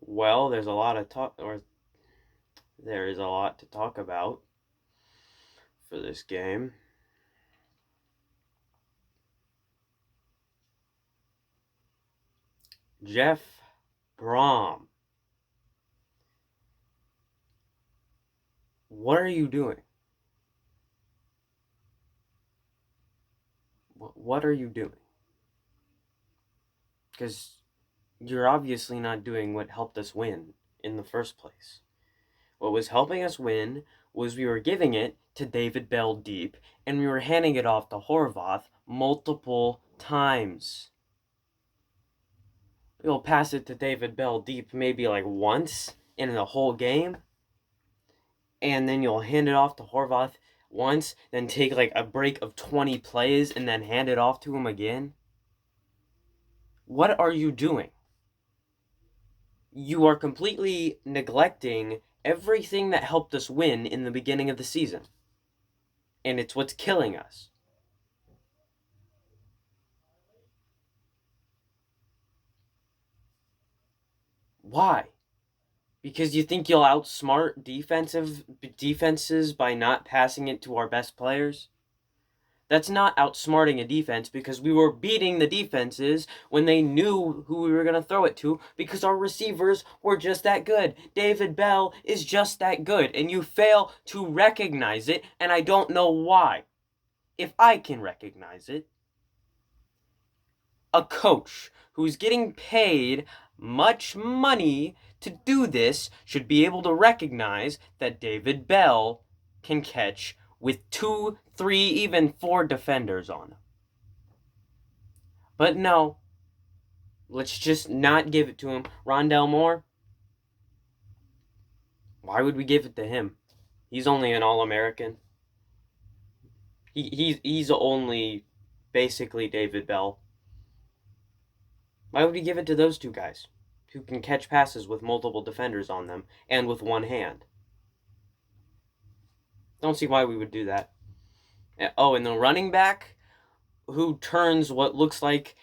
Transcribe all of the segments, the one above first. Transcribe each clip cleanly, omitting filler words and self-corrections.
Well, there is a lot to talk about for this game. Jeff Brohm, what are you doing? What are you doing? Because you're obviously not doing what helped us win in the first place. What was helping us win was we were giving it to David Bell deep, and we were handing it off to Horvath multiple times. You'll pass it to David Bell deep maybe like once in the whole game, and then you'll hand it off to Horvath once, then take like a break of 20 plays, and then hand it off to him again. What are you doing? You are completely neglecting everything that helped us win in the beginning of the season. And it's what's killing us. Why? Because you think you'll outsmart defenses by not passing it to our best players? That's not outsmarting a defense, because we were beating the defenses when they knew who we were going to throw it to, because our receivers were just that good. David Bell is just that good, and you fail to recognize it, and I don't know why. If I can recognize it, a coach who's getting paid much money to do this should be able to recognize that David Bell can catch with 2, 3, even 4 defenders on him. But no, let's just not give it to him. Rondell Moore, why would we give it to him? He's only an All-American. He's only basically David Bell. Why would we give it to those two guys who can catch passes with multiple defenders on them and with one hand? Don't see why we would do that. Oh, and the running back who turns what looks like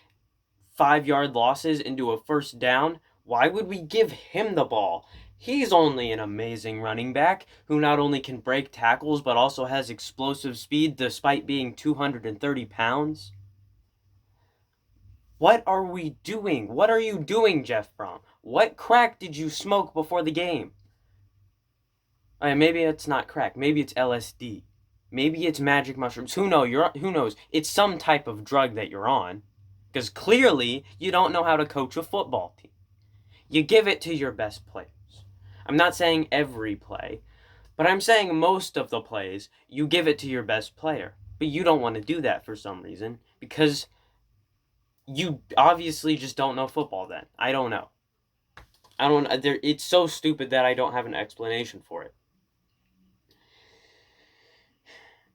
5-yard losses into a first down, why would we give him the ball? He's only an amazing running back who not only can break tackles but also has explosive speed despite being 230 pounds. What are we doing? What are you doing, Jeff Brohm? What crack did you smoke before the game? Maybe it's not crack. Maybe it's LSD. Maybe it's magic mushrooms. Who knows? It's some type of drug that you're on. Because clearly, you don't know how to coach a football team. You give it to your best players. I'm not saying every play, but I'm saying most of the plays, you give it to your best player. But you don't want to do that for some reason, because you obviously just don't know football then. I don't know. It's so stupid that I don't have an explanation for it.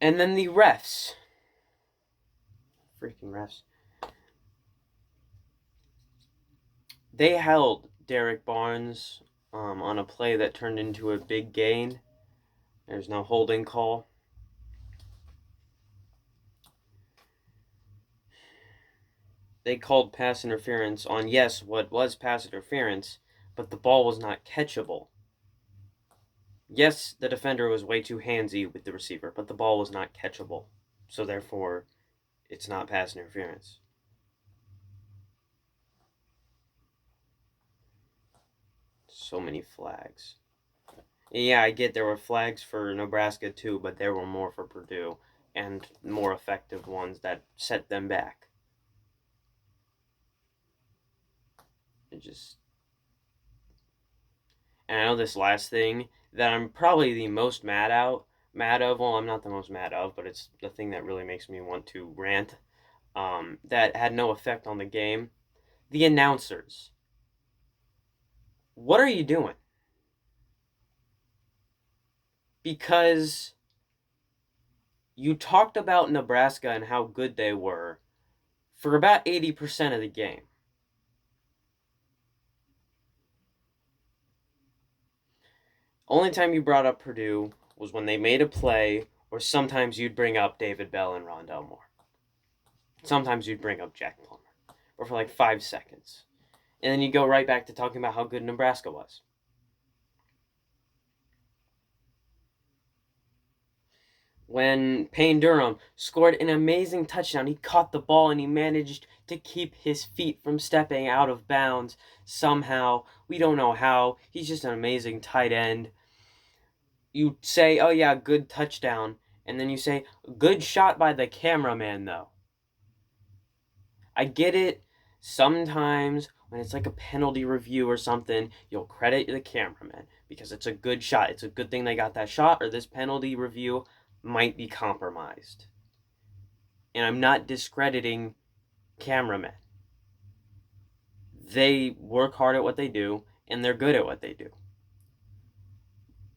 And then the refs. Freaking refs. They held Derek Barnes on a play that turned into a big gain. There's no holding call. They called pass interference on, yes, what was pass interference, but the ball was not catchable. Yes, the defender was way too handsy with the receiver, but the ball was not catchable. So therefore, it's not pass interference. So many flags. Yeah, I get there were flags for Nebraska too, but there were more for Purdue, and more effective ones that set them back. It just... And I know this last thing that I'm probably the most mad of, well, I'm not the most mad of, but it's the thing that really makes me want to rant, that had no effect on the game. The announcers. What are you doing? Because you talked about Nebraska and how good they were for about 80% of the game. Only time you brought up Purdue was when they made a play, or sometimes you'd bring up David Bell and Rondell Moore. Sometimes you'd bring up Jack Plummer. Or for like 5 seconds. And then you go right back to talking about how good Nebraska was. When Payne Durham scored an amazing touchdown, he caught the ball and he managed to keep his feet from stepping out of bounds somehow. We don't know how. He's just an amazing tight end. You say, oh yeah, good touchdown. And then you say, good shot by the cameraman, though. I get it. Sometimes when it's like a penalty review or something, you'll credit the cameraman because it's a good shot. It's a good thing they got that shot, or this penalty review might be compromised. And I'm not discrediting cameramen. They work hard at what they do, and they're good at what they do.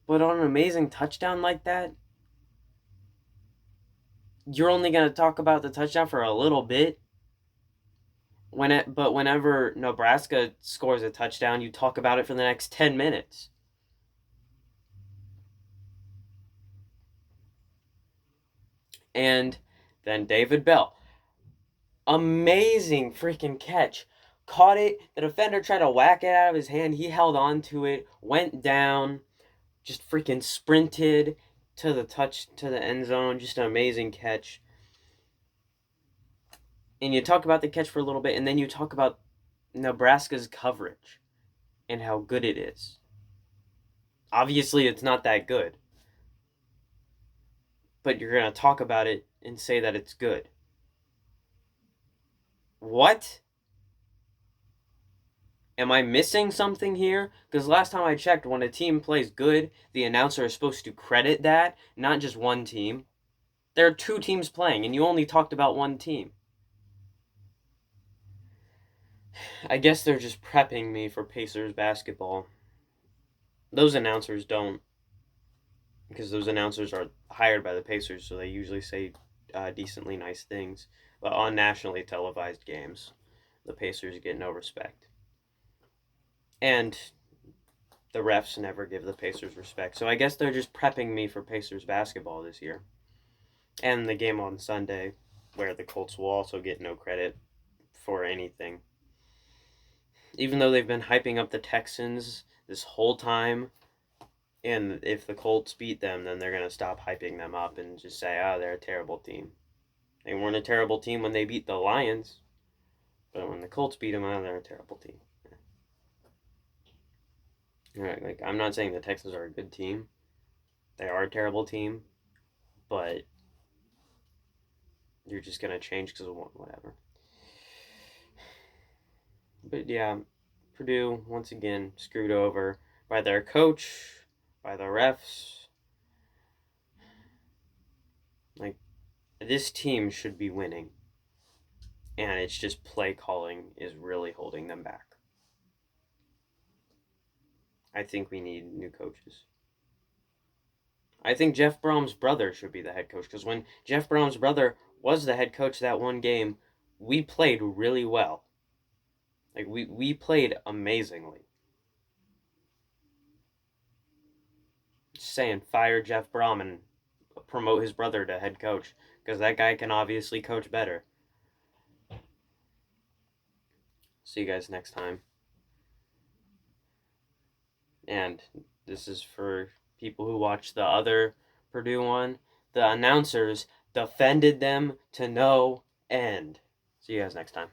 But on an amazing touchdown like that, you're only going to talk about the touchdown for a little bit. But whenever Nebraska scores a touchdown, you talk about it for the next 10 minutes. And then David Bell. Amazing freaking catch. Caught it. The defender tried to whack it out of his hand. He held on to it, went down, just freaking sprinted to the end zone. Just an amazing catch. And you talk about the catch for a little bit, and then you talk about Nebraska's coverage and how good it is. Obviously, it's not that good, but you're going to talk about it and say that it's good. What? Am I missing something here? Because last time I checked, when a team plays good, the announcer is supposed to credit that, not just one team. There are two teams playing, and you only talked about one team. I guess they're just prepping me for Pacers basketball. Those announcers don't, because those announcers are hired by the Pacers, so they usually say decently nice things. But on nationally televised games, the Pacers get no respect. And the refs never give the Pacers respect. So I guess they're just prepping me for Pacers basketball this year. And the game on Sunday, where the Colts will also get no credit for anything. Even though they've been hyping up the Texans this whole time, and if the Colts beat them, then they're going to stop hyping them up and just say, oh, they're a terrible team. They weren't a terrible team when they beat the Lions, but when the Colts beat them, oh, they're a terrible team. Right, like, I'm not saying the Texans are a good team. They are a terrible team, but you're just going to change because of whatever. But yeah, Purdue, once again, screwed over by their coach, by the refs. Like, this team should be winning. And it's just play calling is really holding them back. I think we need new coaches. I think Jeff Brohm's brother should be the head coach because when Jeff Brohm's brother was the head coach that one game, we played really well. Like, we played amazingly. Just saying, fire Jeff Brohm and promote his brother to head coach because that guy can obviously coach better. See you guys next time. And this is for people who watch the other Purdue one. The announcers defended them to no end. See you guys next time.